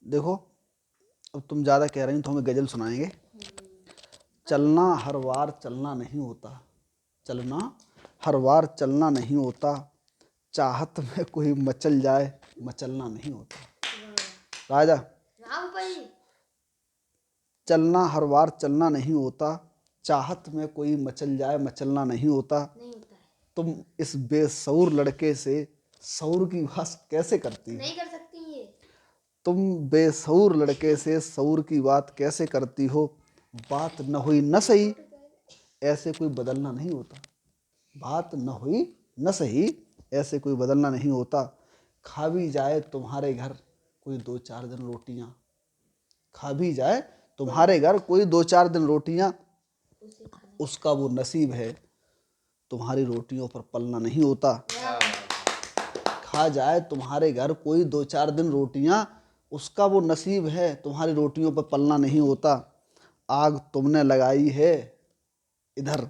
देखो अब तुम ज़्यादा कह रही हो तो हमें गज़ल सुनाएंगे। चलना हर बार चलना नहीं होता, चलना हर बार चलना नहीं होता, चाहत में कोई मचल जाए मचलना नहीं होता। राजा, चलना हर बार चलना नहीं होता, चाहत में कोई मचल जाए मचलना नहीं होता। तुम इस बेसऊर लड़के से सऊर की बात कैसे करती हो? नहीं कर सकती ये। तुम बेसऊर लड़के से सऊर की बात कैसे करती हो? बात न हुई न सही, ऐसे कोई बदलना नहीं होता। बात न हुई न सही, ऐसे कोई बदलना नहीं होता। खा भी जाए तुम्हारे घर कोई 2-4 दिन रोटियां, खा भी जाए तुम्हारे घर कोई 2-4 दिन रोटियां, उसका वो नसीब है, तुम्हारी रोटियों पर पलना नहीं होता। खा जाए तुम्हारे घर कोई 2-4 दिन रोटियां, उसका वो नसीब है, तुम्हारी रोटियों पर पलना नहीं होता। आग तुमने लगाई है इधर,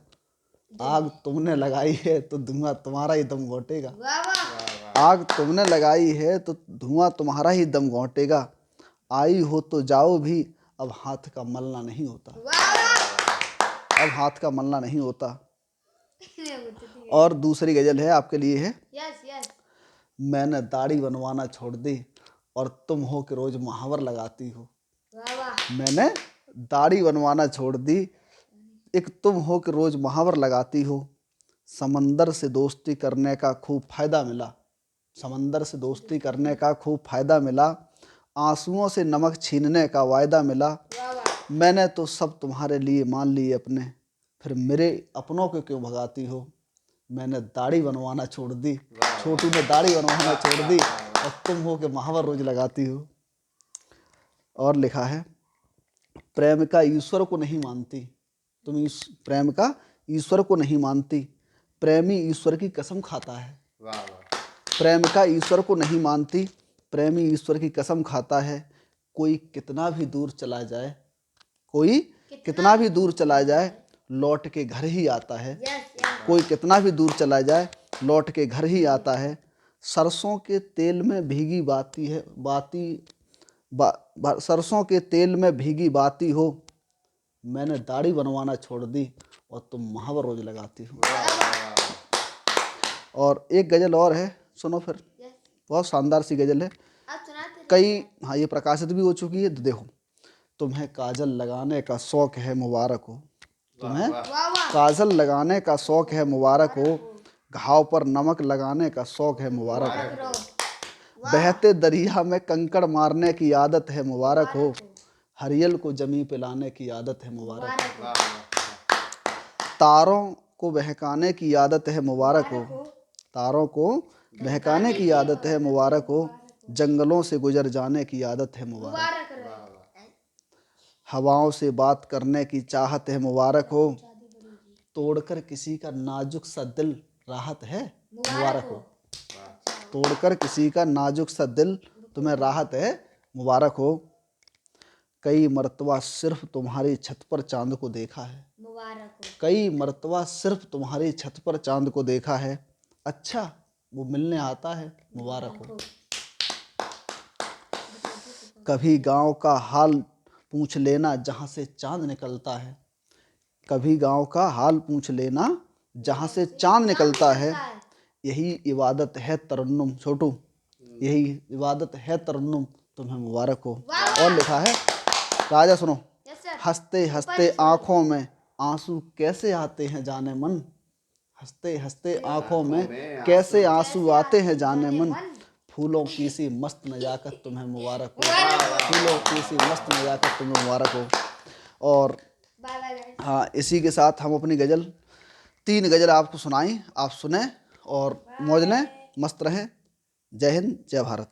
आग तुमने लगाई है तो धुआं तुम्हारा ही दम घोंटेगा। आग तुमने लगाई है तो धुआं तुम्हारा ही दम घोंटेगा। आई हो तो जाओ भी, अब हाथ का मलना नहीं होता। अब हाथ का मलना नहीं होता। और दूसरी गजल है आपके लिए है। मैंने दाढ़ी बनवाना छोड़ दी और तुम हो कि रोज मुहावर लगाती हो। मैंने दाढ़ी बनवाना छोड़ दी, एक तुम हो कि रोज मुहावर लगाती हो। समंदर से दोस्ती करने का खूब फायदा मिला, समंदर से दोस्ती करने का खूब फायदा मिला। आंसुओं से नमक छीनने का वायदा मिला। मैंने तो सब तुम्हारे लिए मान लिए अपने, फिर मेरे अपनों को क्यों भगाती हो? मैंने दाढ़ी बनवाना छोड़ दी, छोटू ने दाढ़ी बनवाना छोड़ दी और तुम हो के मुहावर रोज लगाती हो। और लिखा है, प्रेम का ईश्वर को नहीं मानती, तुम प्रेम का ईश्वर को नहीं मानती, प्रेमी ईश्वर की कसम खाता है। प्रेम का ईश्वर को नहीं मानती, प्रेमी ईश्वर की कसम खाता है। कोई कितना भी दूर चला जाए, कोई कितना भी दूर चला जाए लौट के घर ही आता है। कोई कितना भी दूर चला जाए लौट के घर ही आता है। सरसों के तेल में भीगी बाती है सरसों के तेल में भीगी बाती हो। मैंने दाढ़ी बनवाना छोड़ दी और तुम मुहावर रोज लगाती हो। और एक गजल और है, सुनो फिर, बहुत शानदार सी गजल है। कई हाँ ये प्रकाशित भी हो चुकी है। तो देखो, तुम्हें काजल लगाने का शौक है मुबारक हो, तुम्हें काजल लगाने का शौक है मुबारक हो। घाव पर नमक लगाने का शौक है मुबारक हो। बहते दरिया में कंकड़ मारने की आदत है मुबारक हो। हरियल को जमी पे लाने की आदत है मुबारक हो। तारों को बहकाने की आदत है मुबारक हो। तारों को बहकाने की आदत है मुबारक हो। जंगलों से गुजर जाने की आदत है मुबारक हो। हवाओं से बात करने की चाहत है मुबारक हो। तोड़कर किसी का नाजुक सा दिल राहत है मुबारक हो। तोड़कर किसी का नाजुक सा दिल तुम्हें राहत है मुबारक हो। कई मर्तबा सिर्फ तुम्हारी छत पर चांद को देखा है मुबारक हो। कई मर्तबा सिर्फ तुम्हारी छत पर चांद को देखा है। अच्छा वो मिलने आता है मुबारक हो। कभी गांव का हाल पूछ लेना जहाँ से चांद निकलता है। कभी गांव का हाल पूछ लेना जहाँ से चांद निकलता है। यही इबादत है तरन्नुम छोटू, यही इबादत है तरन्नुम तुम्हें मुबारक हो। और लिखा है, राजा सुनो, हंसते हंसते आंखों में आंसू कैसे आते हैं जाने मन। हंसते हंसते आंखों में कैसे आंसू आते हैं जाने मन। फूलों की सी मस्त नजाकत तुम्हें मुबारक हो। फूलों की सी मस्त नजाकत तुम्हें मुबारक हो। और हाँ, इसी के साथ हम अपनी गज़ल 3 गज़ल आपको सुनाई, आप सुने और मौज लें, मस्त रहें। जय हिंद, जय भारत।